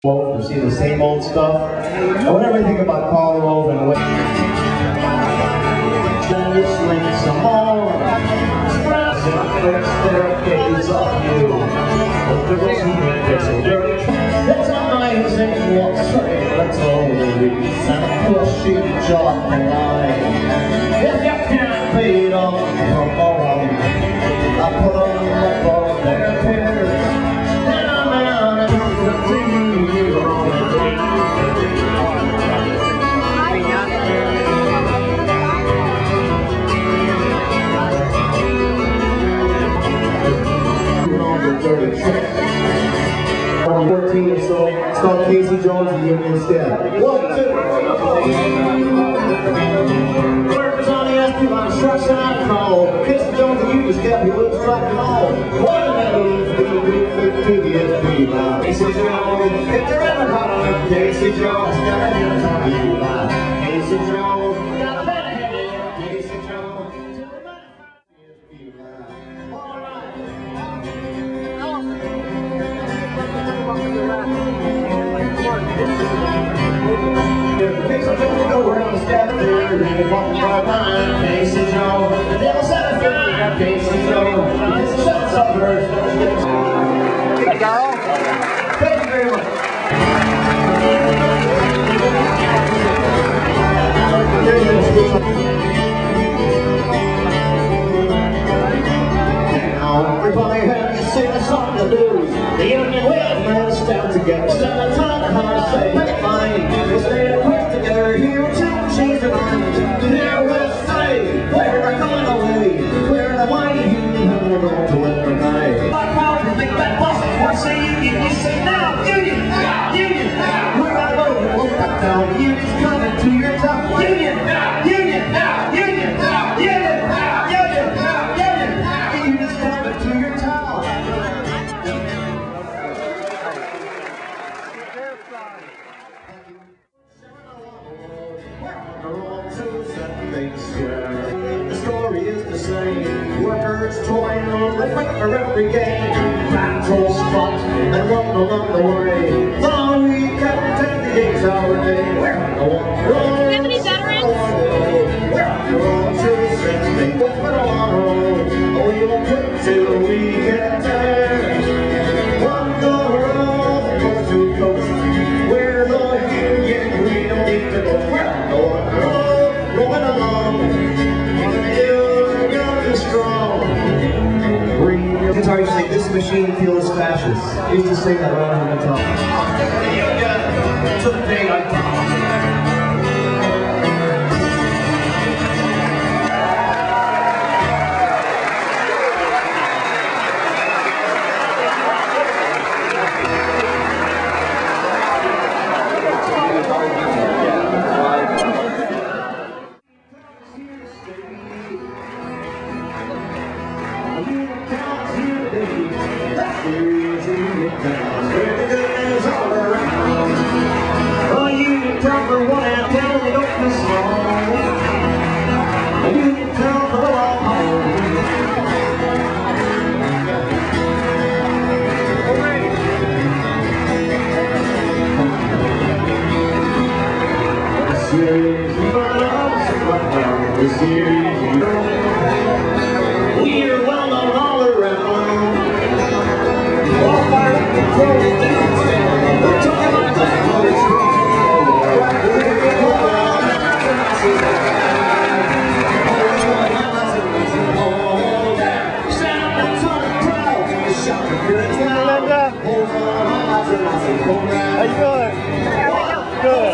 We've seen the same old stuff. And whenever I think about Carl Rove and some more staircase of you. It's amazing what's that's all the reason. And of course she dropped the line. If you can't beat them tomorrow, I put on the phone their peers. On 14 or so, it's called Casey Jones and Union Step. 1, 2. Workers on the SP line, instruction I call. Casey Jones and Union Step, he looks like it all. One of those to the SP line. Casey Jones, if they're ever hot on them, Casey Jones, gotta hit the top of you line. Casey Jones, gotta let it hit it. Casey Jones, to the 95 SP line. All right. Around the step there, and walking right behind Casey Jones. The devil said it's fine, Casey Jones. This is what's up first. Hey, Carl. Thank you very much. Now everybody has to sing a song to lose. The union will man stand together. Stand time to how to say, hey, fine. We'll stay a quick together here till she's around. Here we'll stay. We're going away. We're the mighty union and we're going to win the night. My power to make that possible. I say union, you say now. Union, union. We're not over, we'll back down. Union's coming to your top. Union, union, union, union, union, union. Union's coming to your top. The story is the same. Workers toiling on the fight for every game. Battles fought and won along the way. Long we kept the 8-hour day. We're on the one. Do you have any veterans? We're on the road to Sydney. We're on the road. Oh, you'll quit till we get there. One the road, coast to coast. We're the union. We don't need to go. We're on the road, rolling along. You're young and strong. Guitar used to say, this machine feels fascist. I used to sing that right on the top. To the day I die. We're well known all around. All fire control down. We're talking about that. How you doing? Good.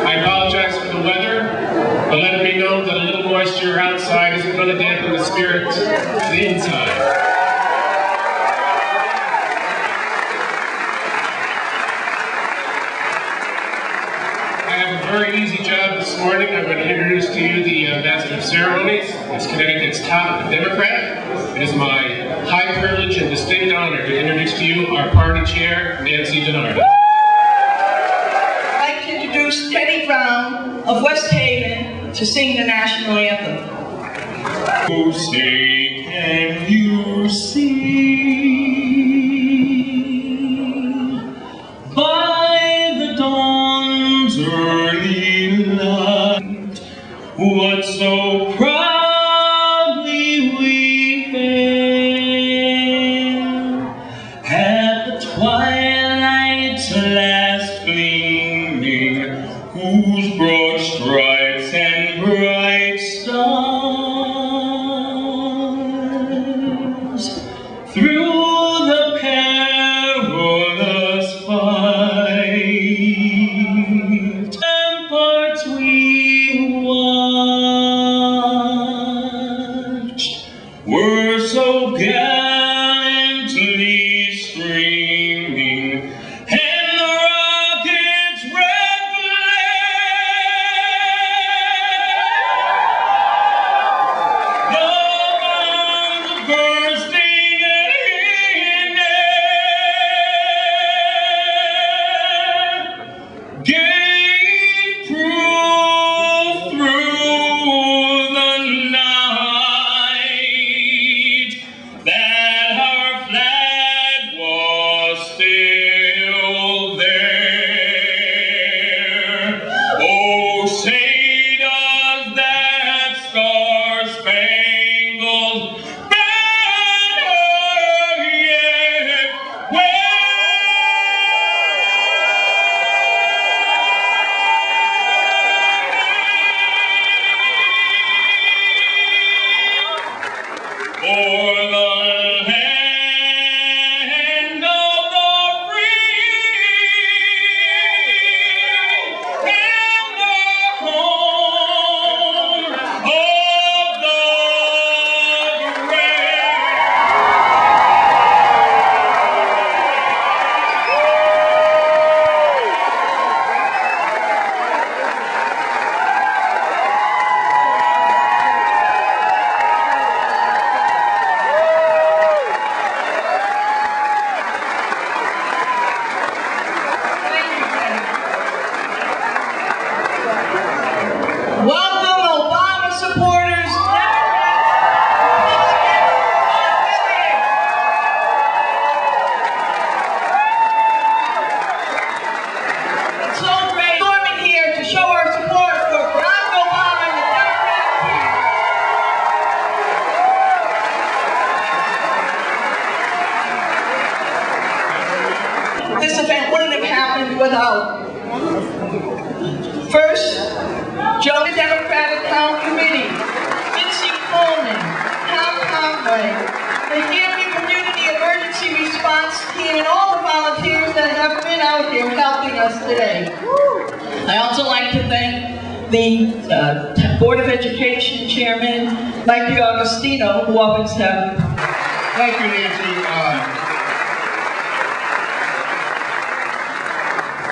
I apologize for the weather, but let it be known that a little moisture outside isn't going to dampen the spirit to the inside. I have a very easy job this morning. morning, I'm going to introduce to you the Master of Ceremonies. It's Connecticut's top Democrat. It is my high privilege and distinct honor to introduce to you our party chair, Nancy DiNardo. I'd like to introduce Teddy Brown of West Haven to sing the national anthem. Oh, say, can you see by the dawn's early light what so proudly we hailed at the twilight's last gleaming, whose broad stripes and bright stars through the perilous fight ramparts we watched were so gallantly streaming, and the rockets red glare, the bombs bursting in air, gave proof through the night that our flag was still there. Oh, say does that star-spangled banner yet wave? For the land of the free and the home of the brave. Welcome, Obama supporters. It's so great storming here to show our support for Barack Obama and the Democratic Party. This event wouldn't have happened without first, Joe, the Democratic Town Committee, Mitzi Coleman, Tom Conway, the Gary Community Emergency Response Team, and all the volunteers that have been out here helping us today. I also like to thank the Board of Education Chairman, Mike DiAugustino, who always have. Thank you, Nancy.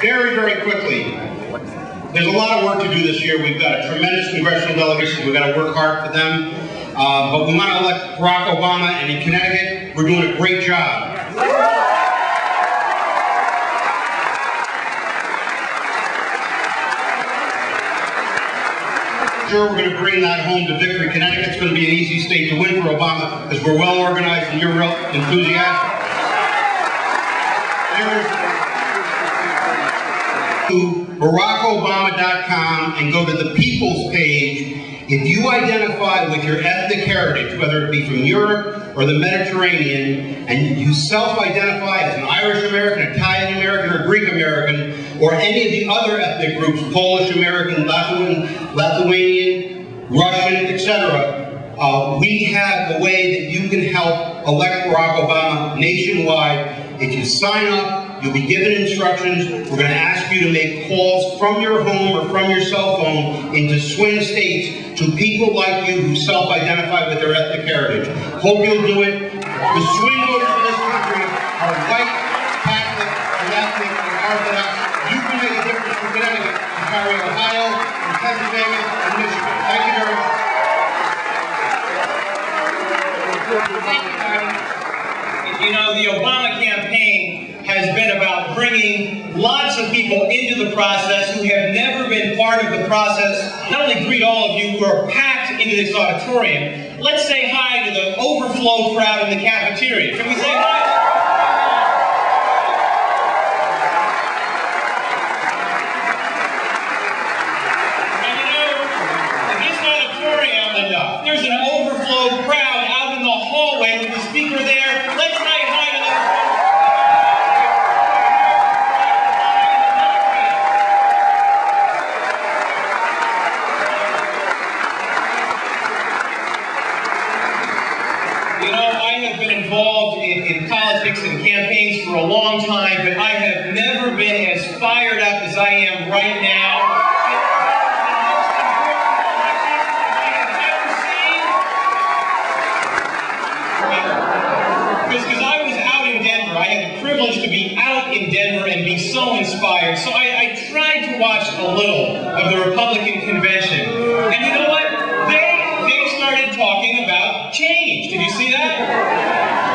Very, very quickly, there's a lot of work to do this year. We've got a tremendous congressional delegation. We've got to work hard for them. But we want to elect Barack Obama, and in Connecticut, we're doing a great job. Sure, we're going to bring that home to victory. Connecticut's going to be an easy state to win for Obama because we're well organized and you're real enthusiastic. To BarackObama.com and go to the People's page. If you identify with your ethnic heritage, whether it be from Europe or the Mediterranean, and you self-identify as an Irish American, Italian American, or Greek American, or any of the other ethnic groups, Polish American, Lithuanian, Russian, etc., we have a way that you can help elect Barack Obama nationwide. If you sign up, you'll be given instructions. We're going to ask you to make calls from your home or from your cell phone into swing states to people like you who self-identify with their ethnic heritage. Hope you'll do it. The swing voters in this country are white, Catholic, and ethnic, and Orthodox. You can make a difference from Connecticut, from Cary, Ohio, from Pennsylvania, and Michigan. Thank you very much. Thank you, Marty. You know, the Obama campaign has been about bringing lots of people into the process who have never been part of the process. Not only greet all of you who are packed into this auditorium, let's say hi to the overflow crowd in the cafeteria. Can we say hi? And you know, in this auditorium, there's an overflow crowd out in the hallway with the speaker there. Let's say hi to those. Involved in politics and campaigns for a long time, but I have never been as fired up as I am right now. Because I was out in Denver. I had the privilege to be out in Denver and be so inspired. So I tried to watch a little of the Republican convention. And you know what? They started talking about change. Did you see that?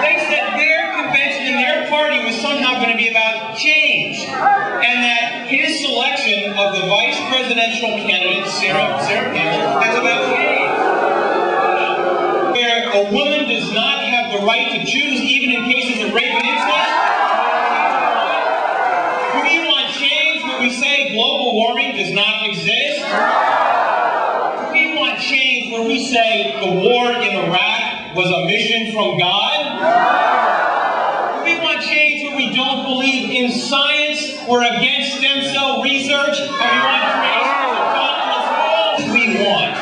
They said their convention and their party was somehow going to be about change. And that his selection of the vice presidential candidate, Sarah Palin, that's about change. Where a woman does not have the right to choose, even in cases of rape and incest. Do we want change when we say global warming does not exist? Do we want change when we say the war in Iraq was a mission from God? Do we want change when we don't believe in science, we're against stem cell research, and we want change we want?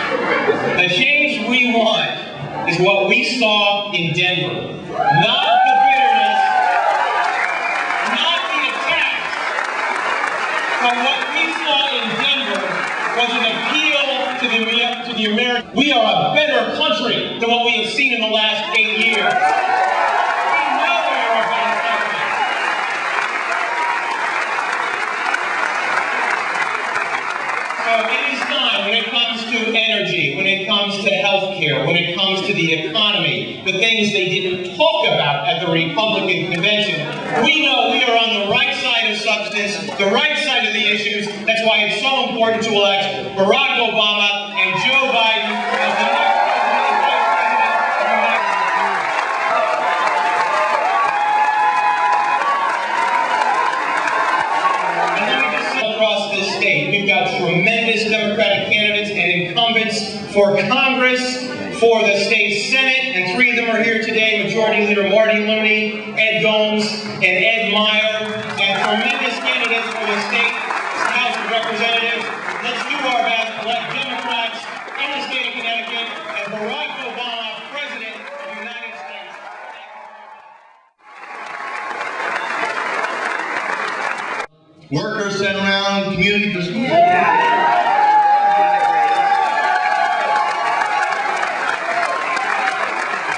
The change we want is what we saw in Denver. Not the bitterness, not the attacks, but what we saw in Denver was an appeal to the American. We are a better country than what we have seen in the last 8 years. We know we are a better country. So it is time, when it comes to energy, when it comes to healthcare, when it comes to the economy, the things they didn't talk about at the Republican convention, we know we are on the right side of substance, the right side of the issues. That's why it's so important to elect Barack Obama and Joe Biden as the next president and vice president of the United States. And let me just say across this state, we've got tremendous Democratic candidates and incumbents for Congress, for the state Senate, and 3 of them are here today: Majority Leader Marty Looney, Ed Gomes, and Ed Meyer, and tremendous candidates for the state House of Representatives. Let's do our best to elect Democrats in the state of Connecticut and Barack Obama, President of the United States. Workers sent around, community.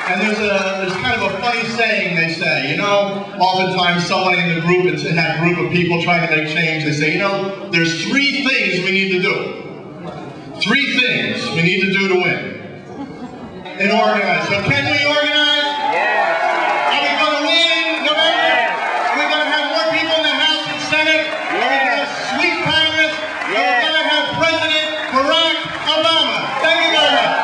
And there's kind of a funny saying they say, you know, oftentimes somebody in the group, it's in that group of people trying to make change, they say, you know, there's 3 things we need to do. 3 things we need to do to win. And organize. So can we organize? Are we going to win in November? Are we going to have more people in the House and Senate? Are we going to sweep Congress? Are we going to have President Barack Obama? Thank you very much.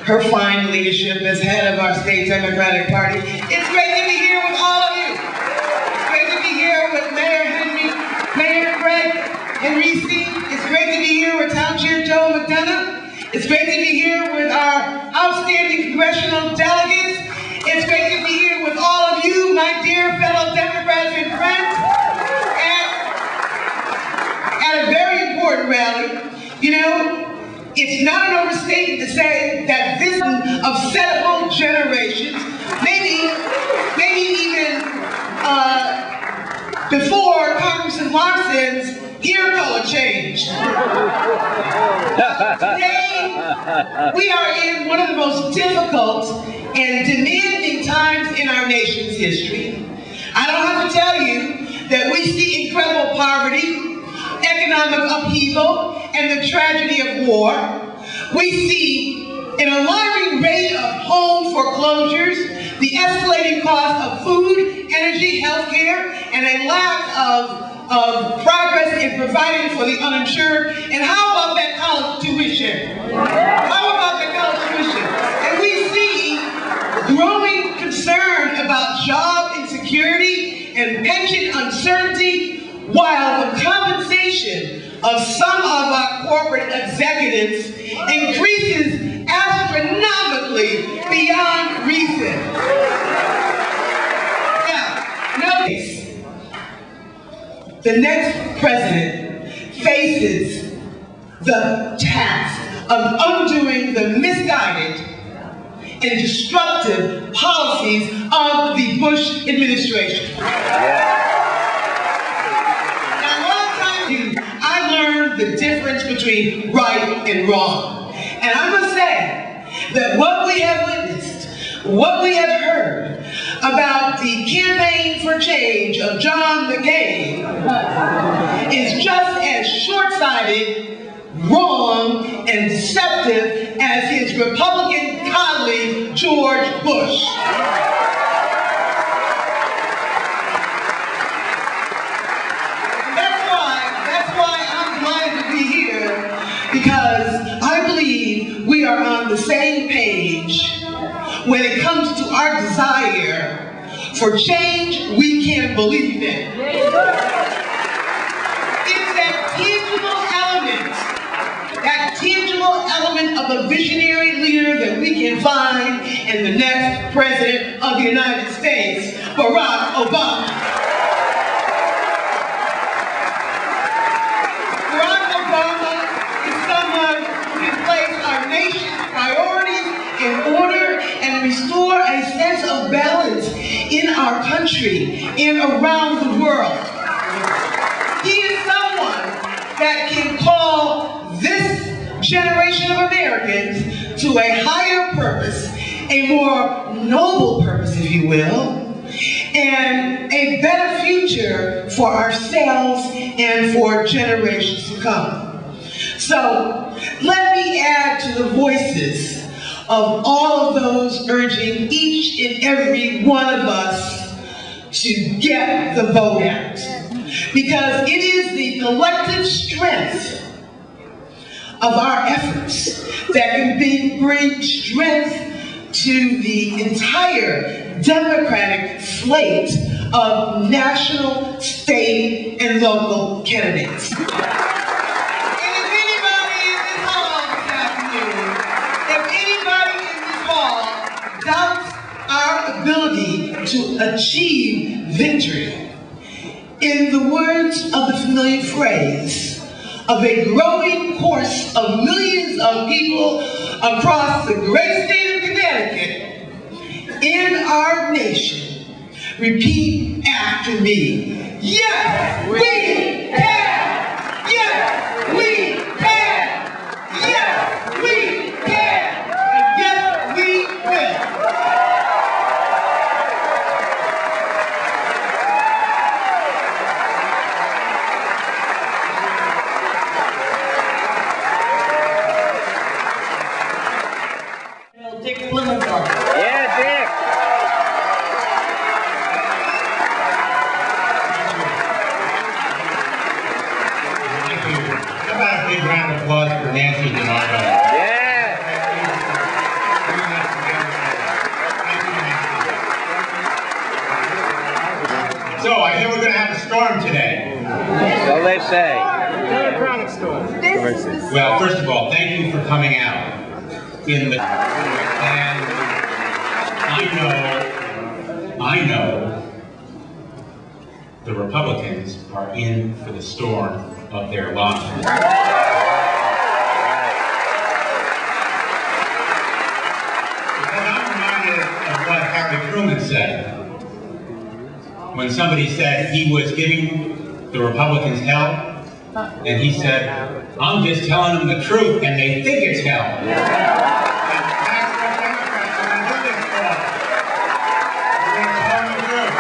Her fine leadership as head of our state Democratic Party. It's great to be here with all of you. It's great to be here with Mayor Greg Henrici. It's great to be here with Town Chair Joe McDonough. It's great to be here with our outstanding congressional delegates. It's great to be here with all of you, my dear fellow Democrats and friends, at a very important rally. You know, it's not an overstatement to say that this of several generations, maybe even before Congressman Larson's Hear color change. Today, we are in one of the most difficult and demanding times in our nation's history. I don't have to tell you that we see incredible poverty, economic upheaval, and the tragedy of war. We see an alarming rate of home foreclosures, the escalating cost of food, energy, healthcare, and a lack of progress in providing for the uninsured. And how about that college tuition? How about that college tuition? And we see growing concern about job insecurity and pension uncertainty, while the compensation of some of our corporate executives increases astronomically beyond reason. Now, notice, the next president faces the task of undoing the misguided and destructive policies of the Bush administration. Now, a long time ago, I learned the difference between right and wrong. And I must say that what we have witnessed, what we have heard about the campaign for change of John McCain is just as short-sighted, wrong, and deceptive as his Republican colleague, George Bush. That's why I'm glad to be here, because I believe we are on the same page when it comes to our desire for change we can believe in. It's that tangible element of a visionary leader that we can find in the next president of the United States, Barack Obama. Barack Obama is someone who can place our nation's priorities in order and restore a sense of balance in our country and around the world. He is someone that can call this generation of Americans to a higher purpose, a more noble purpose, if you will, and a better future for ourselves and for generations to come. So let me add to the voices of all of those urging each and every one of us to get the vote out. Because it is the collective strength of our efforts that can bring strength to the entire Democratic slate of national, state, and local candidates. And if anybody in this hall this afternoon, if anybody in this hall doubts our ability to achieve victory, in the words of the familiar phrase of a growing chorus of millions of people across the great state of Connecticut, in our nation, repeat after me. Yes, we can! Yes, we can! Yes, we can! And yes, we will! Dick Blumenthal. Yeah, Dick. Thank you. How about a big round of applause for Nancy DiNardo? Yeah. So I hear we're going to have a storm today. So they say. Well, first of all, thank you for coming out. And I know the Republicans are in for the storm of their lives. Because I'm reminded of what Harry Truman said when somebody said he was giving the Republicans help And he said, I'm just telling them the truth, and they think it's hell. And that's what Democrats are going to do this for. We're going to tell them the truth.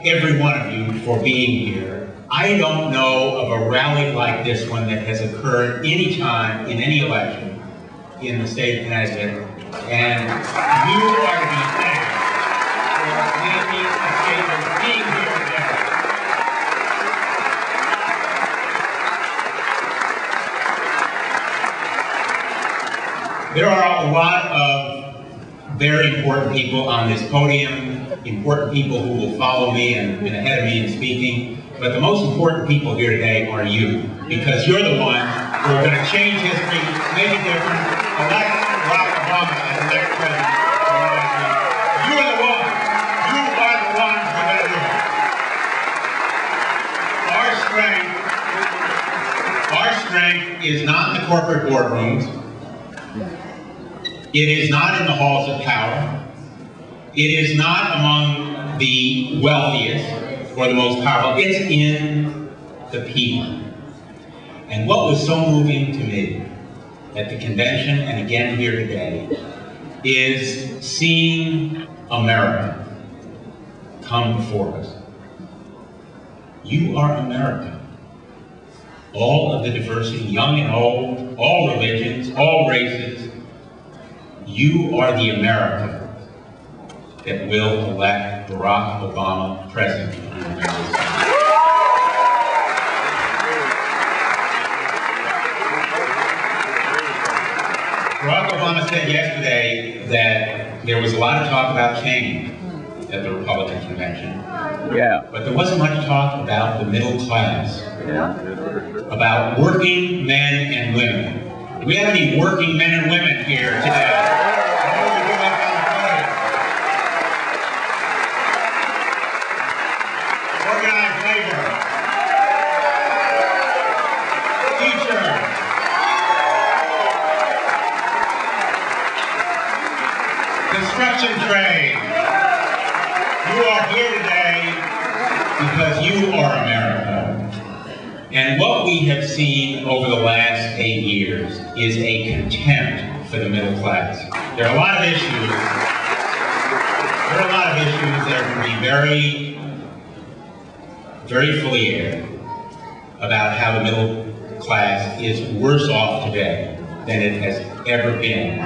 Every one of you for being here. I don't know of a rally like this one that has occurred any time in any election in the state of Connecticut, and you are to be thanked for making a statement, being here today. There are a lot of very important people on this podium, important people who will follow me and been ahead of me in speaking. But the most important people here today are you, because you're the ones who are going to change history, make a difference, elect Barack Obama as the next president of the United States. You're the ones. You are the ones who are going to do it. Our strength is not in the corporate boardrooms. It is not in the halls of power. It is not among the wealthiest or the most powerful. It's in the people. And what was so moving to me at the convention and again here today is seeing America come before us. You are America. All of the diversity, young and old, all religions, all races. You are the America that will elect Barack Obama president of the United States. Barack Obama said yesterday that there was a lot of talk about change at the Republican convention. Yeah. But there wasn't much talk about the middle class. Yeah. About working men and women. Do we have any working men and women here today? Organized labor. Teachers. Construction trade. You are here today because you are America. And what we have seen over the last 8 years is a contempt for the middle class. There are a lot of issues. That can be very clear about how the middle class is worse off today than it has ever been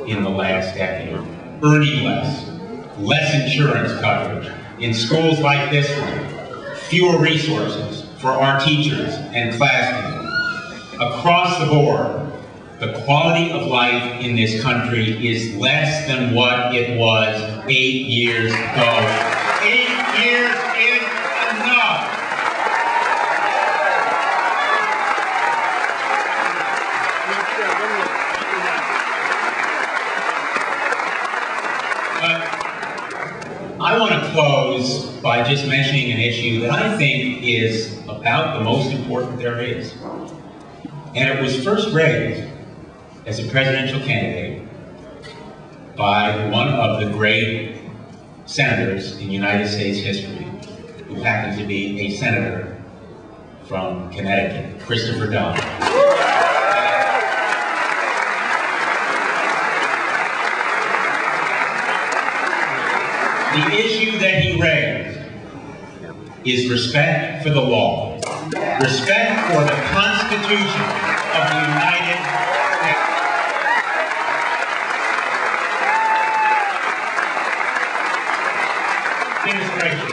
in the last decade. Earning less insurance coverage. In schools like this one, fewer resources for our teachers and classmates. Across the board, the quality of life in this country is less than what it was 8 years ago. 8 years is enough. I want to close by just mentioning an issue that I think is about the most important there is. And it was first raised as a presidential candidate by one of the great senators in United States history, who happens to be a senator from Connecticut, Christopher Don. The issue that he raised is respect for the law, respect for the Constitution of the United States. Administration.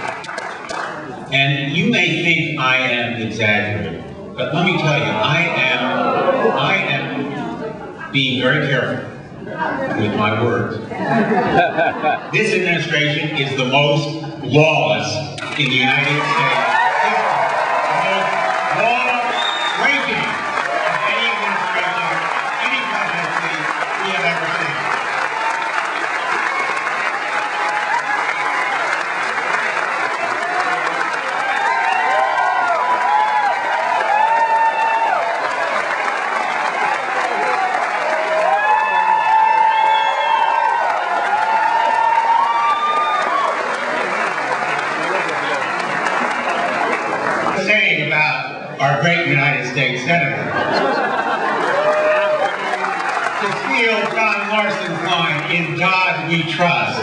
And you may think I am exaggerating, but let me tell you, I am being very careful with my words. This administration is the most lawless in the United States. The most law-breaking of any administration, any presidency we have ever seen. our great United States Senator. To steal John Larson's line, "In God we trust."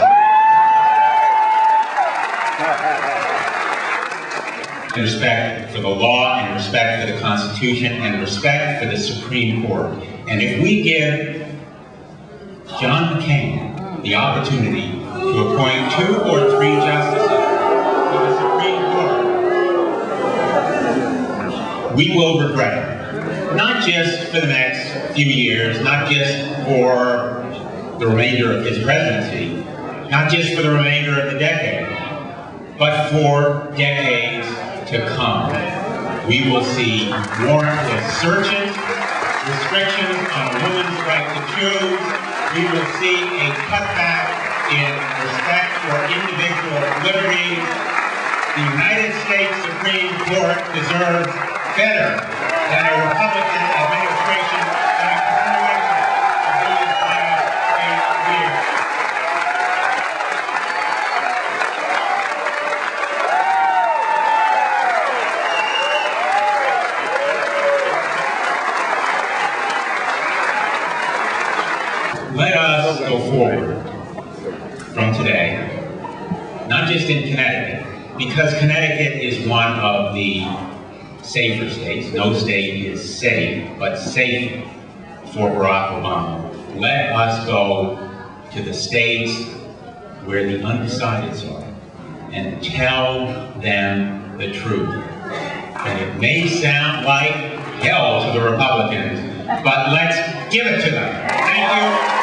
In respect for the law, and respect for the Constitution, and respect for the Supreme Court. And if we give John McCain the opportunity to appoint 2 or 3 justices to the Supreme Court, we will regret it. Not just for the next few years, not just for the remainder of his presidency, not just for the remainder of the decade, but for decades to come. We will see warrantless searches, restrictions on a woman's right to choose. We will see a cutback in respect for individual liberties. The United States Supreme Court deserves better than a Republican administration and a continuation of these last 8 years. Let us go forward from today, not just in Connecticut, because Connecticut is one of the safer states. No state is safe, but safe for Barack Obama. Let us go to the states where the undecideds are and tell them the truth. And it may sound like hell to the Republicans, but let's give it to them. Thank you.